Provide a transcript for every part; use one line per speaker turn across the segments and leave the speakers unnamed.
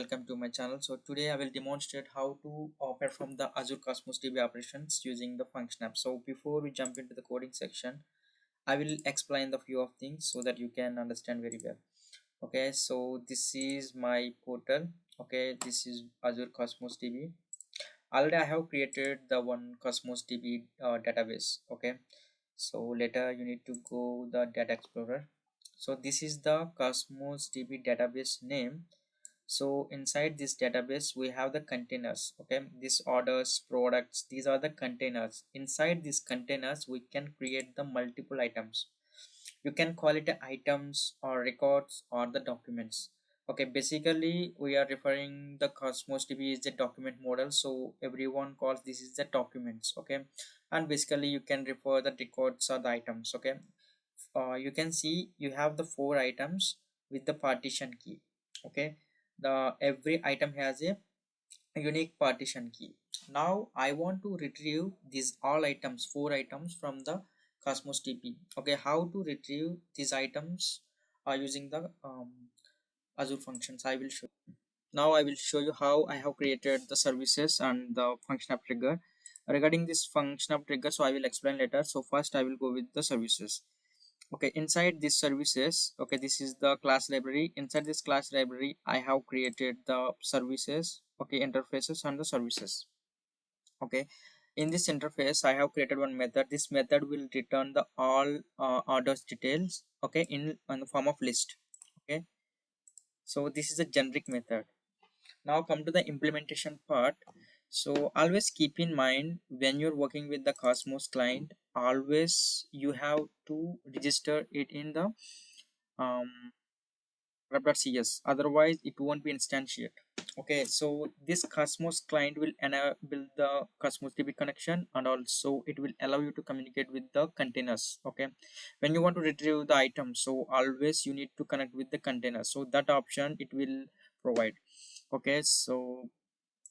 welcome to my channel. So today I will demonstrate how to perform the Azure Cosmos DB operations using the function app. So before we jump into the coding section, I will explain the few of things so that you can understand very well. Okay, so this is my portal. Okay, this is Azure Cosmos DB. Already I have created the one Cosmos DB database. Okay, so later you need to go the data explorer. So this is the Cosmos DB database name. So inside this database we have the containers. Okay, these orders, products, these are the containers. Inside these containers we can create the multiple items. You can call it items or records or the documents. Okay, basically we are referring the Cosmos DB is the document model, so everyone calls this is the documents. Okay, and basically you can refer the records or the items. Okay, you can see you have the four items with the partition key. Okay, the every item has a unique partition key. Now I want to retrieve these all items, four items from the Cosmos DB. Okay, how to retrieve these items using the Azure functions I will show. Now I will show you how I have created the services and the function app trigger. Regarding this function app trigger, so I will explain later. So first I will go with the services. Okay, inside these services, okay, this is the class library. Inside this class library I have created the services, okay, interfaces and the services. Okay, in this interface I have created one method. This method will return the all orders details, okay, in the form of list. Okay, so this is a generic method. Now come to the implementation part. So always keep in mind when you're working with the Cosmos client, always you have to register it in the um, web.cs, otherwise it won't be instantiate. Okay, so this Cosmos client will enable the Cosmos DB connection, and also it will allow you to communicate with the containers. Okay, when you want to retrieve the item, so always you need to connect with the container, so that option it will provide. Okay, so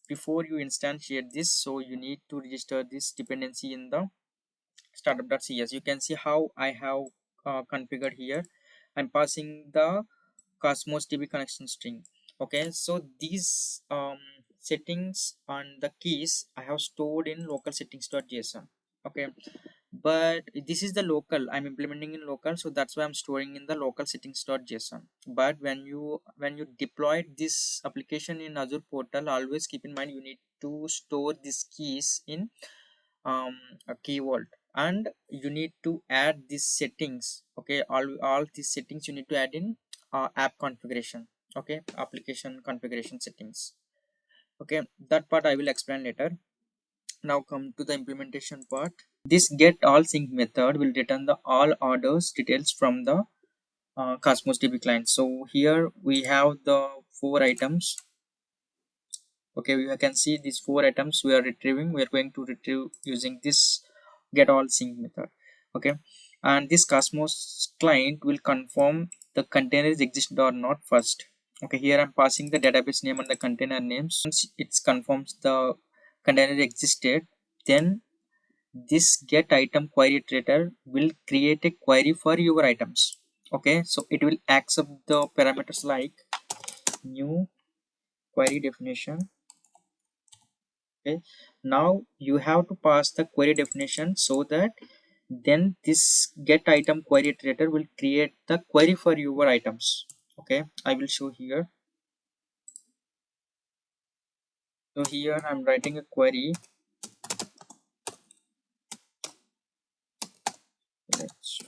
before you instantiate this, so you need to register this dependency in the startup.cs. You can see how I have configured here. I'm passing the Cosmos DB connection string. Okay, so these settings and the keys I have stored in local settings.json. Okay, but this is the local I'm implementing in local, so that's why I'm storing in the local settings.json. But when you deploy this application in Azure portal, always keep in mind you need to store these keys in a key vault, and you need to add these settings. Okay, all these settings you need to add in app configuration. Okay, application configuration settings. Okay, that part I will explain later. Now come to the implementation part. This get all sync method will return the all orders details from the Cosmos DB client. So here we have the four items. Okay, you can see these four items we are retrieving. We are going to retrieve using this get all sync method. Okay, and this Cosmos client will confirm the containers exist or not first. Okay, here I'm passing the database name and the container names. Once it confirms the container existed, then this get item query iterator will create a query for your items. Okay, so it will accept the parameters like new query definition. Okay, now you have to pass the query definition, so that then this get item query iterator will create the query for your items. Okay, I will show here. So here I'm writing a query. Let's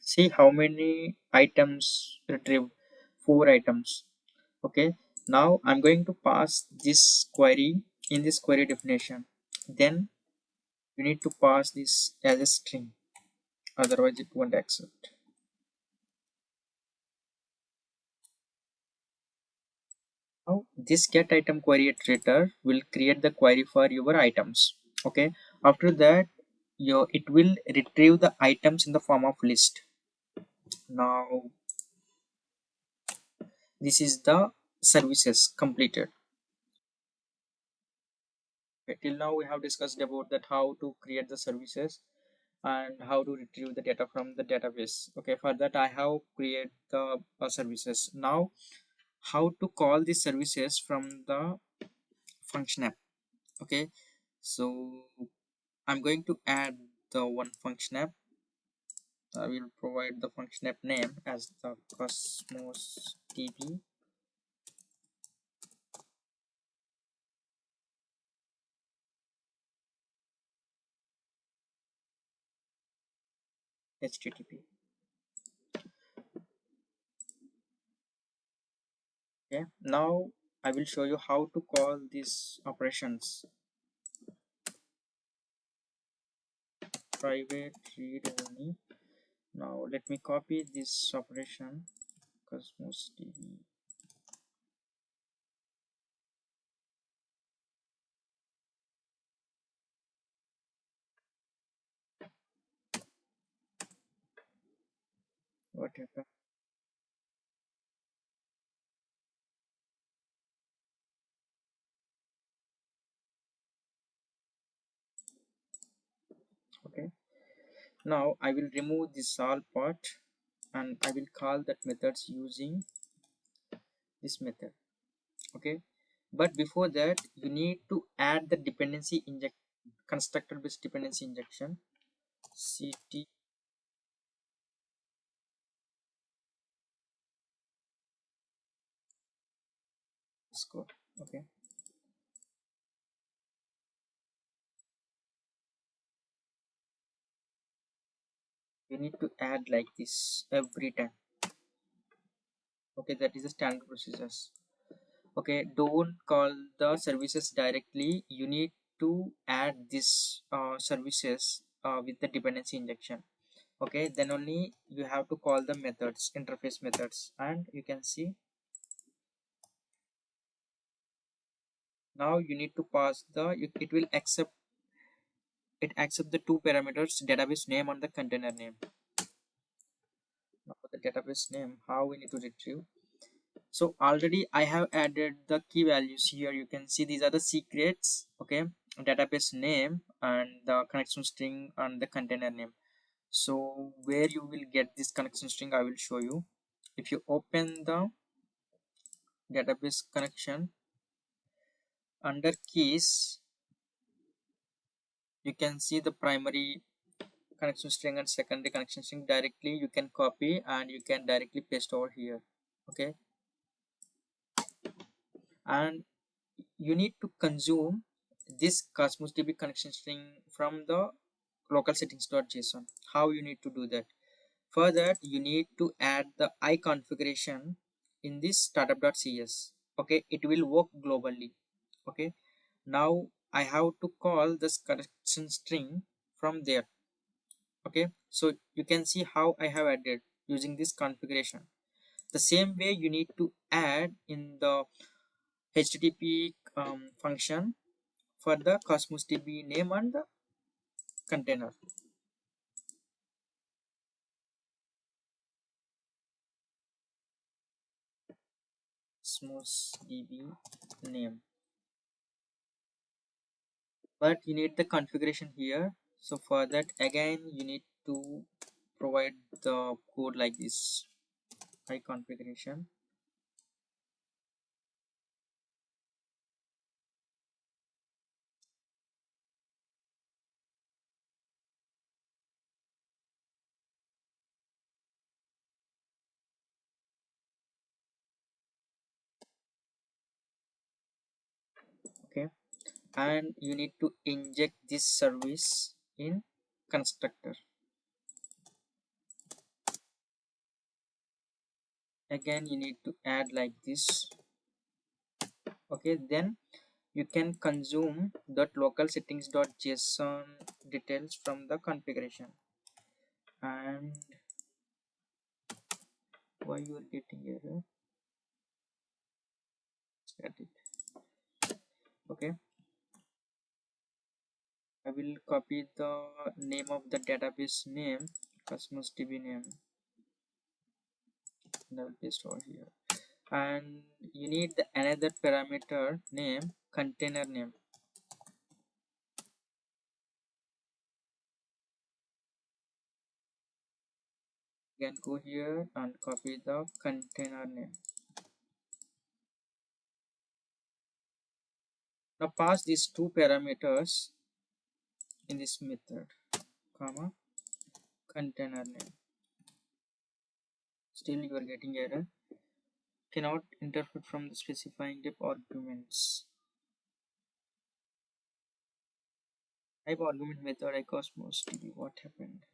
see how many items retrieved. Four items. Okay, now I'm going to pass this query in this query definition. Then you need to pass this as a string, otherwise it won't accept. Now this get item query iterator will create the query for your items. Okay, after that it will retrieve the items in the form of list. Now this is the services completed. Okay, till now we have discussed about that how to create the services. and how to retrieve the data from the database. Okay, for that I have create the services. Now how to call these services from the function app. Okay, so I'm going to add the one function app. I will provide the function app name as the Cosmos DB HTTP. Okay, now I will show you how to call these operations. Private read only. Now let me copy this operation Cosmos DB whatever. Okay, now I will remove this all part and I will call that methods using this method. Okay, but before that you need to add the dependency inject constructor based dependency injection ct score. Okay, you need to add like this every time. Okay, that is the standard procedures. Okay, don't call the services directly, you need to add this services with the dependency injection. Okay, then only you have to call the methods, interface methods, and you can see now you need to pass the it will accept, it accept the two parameters, database name and the container name. Now for the database name, how we need to retrieve. So already I have added the key values here, you can see these are the secrets. Okay, database name and the connection string and the container name. So where you will get this connection string I will show you. If you open the database connection under keys, you can see the primary connection string and secondary connection string. Directly you can copy and you can directly paste over here. Okay, and you need to consume this Cosmos DB connection string from the local settings.json. How you need to do that? For that you need to add the I configuration in this startup.cs. Okay, it will work globally. Okay, now I have to call this connection string from there. Okay, so you can see how I have added using this configuration. The same way you need to add in the HTTP function for the Cosmos DB name and the container. Cosmos DB name, but you need the configuration here. So for that again you need to provide the code like this, I configuration. Okay, and you need to inject this service in constructor. Again you need to add like this. Okay, then you can consume that local settings.json details from the configuration. And why you are getting error? Static. Okay, I will copy the name of the database name, Cosmos DB name, and I will paste over here. And you need the another parameter name, container name. Again go here and copy the container name. Now pass these two parameters in this method, comma, container name. Still you are getting error. Cannot interpret from the specifying type arguments. Type argument method I cosmos db. What happened?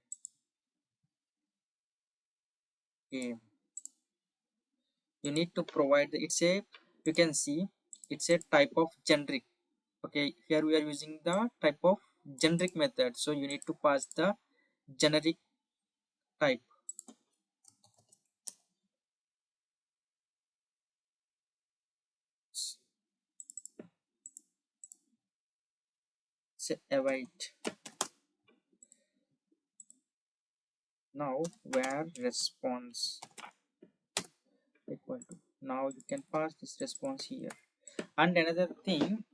Okay. You need to provide it's a, you can see it's a type of generic. Okay, here we are using the type of generic method, so you need to pass the generic type. Say await. Now where response equal to, now you can pass this response here. And another thing,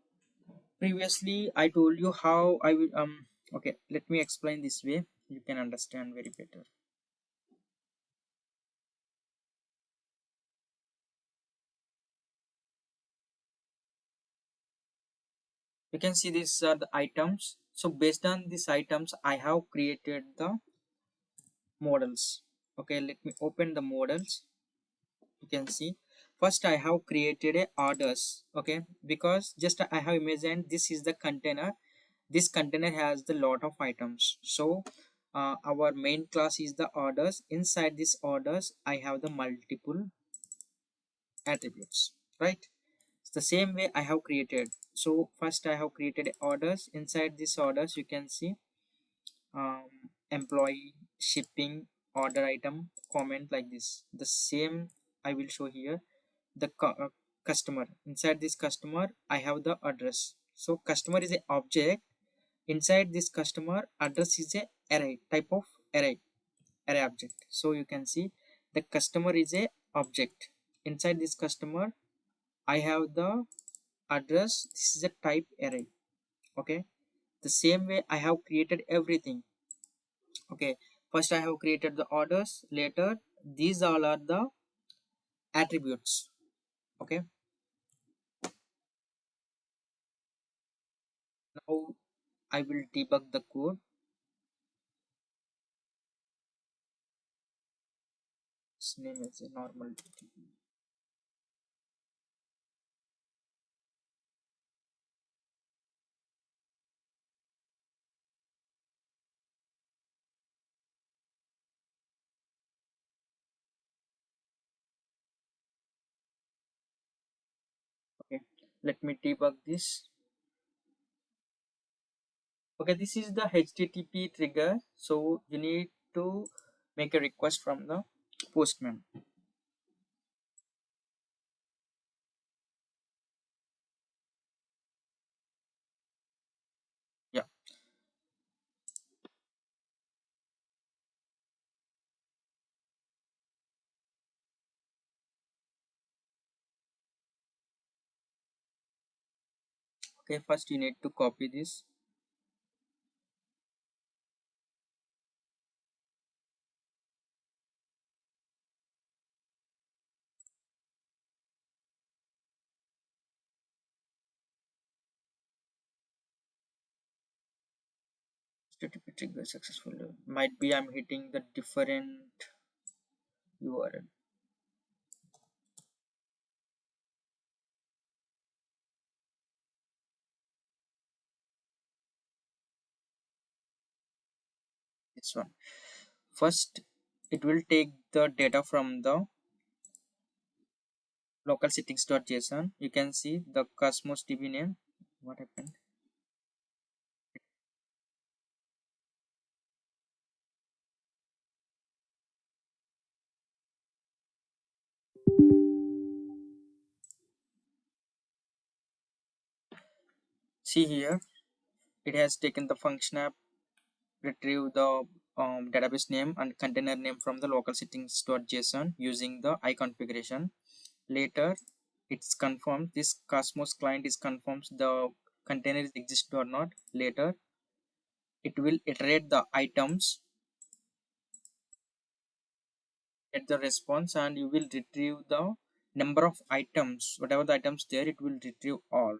previously I told you how I will okay, let me explain this way, you can understand very better. You can see these are the items, so based on these items I have created the models. Okay, let me open the models. You can see first I have created a orders. Okay, because just I have imagined this is the container, this container has the lot of items, so our main class is the orders. Inside this orders I have the multiple attributes, right? It's the same way I have created. So first I have created orders. Inside this orders you can see um, employee, shipping, order item, comment, like this. The same I will show here. The customer, inside this customer I have the address. So customer is a object. Inside this customer, address is a array, type of array object. So you can see the customer is a object. Inside this customer I have the address, this is a type array. Okay, the same way I have created everything. Okay, first I have created the orders, later these all are the attributes. Okay, now I will debug the code. Its name is a normal DTP. Okay, let me debug this. Okay, this is the HTTP trigger, so you need to make a request from the postman. Yeah, okay, first you need to copy this. HTTP trigger successful. Might be I'm hitting the different URL. This one. First, it will take the data from the local settings.json. You can see the Cosmos DB name. What happened? See here, it has taken the function app, retrieve the database name and container name from the local settings.json using the I configuration. Later, it's confirmed this Cosmos client is confirms the container is exist or not. Later, it will iterate the items get the response, and you will retrieve the number of items, whatever the items there, it will retrieve all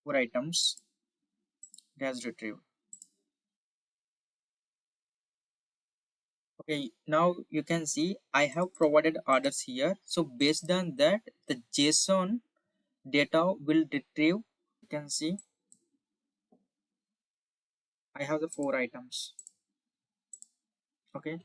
four items it has retrieved. Okay, now you can see I have provided orders here. So based on that, the JSON data will retrieve. You can see I have the four items. Okay,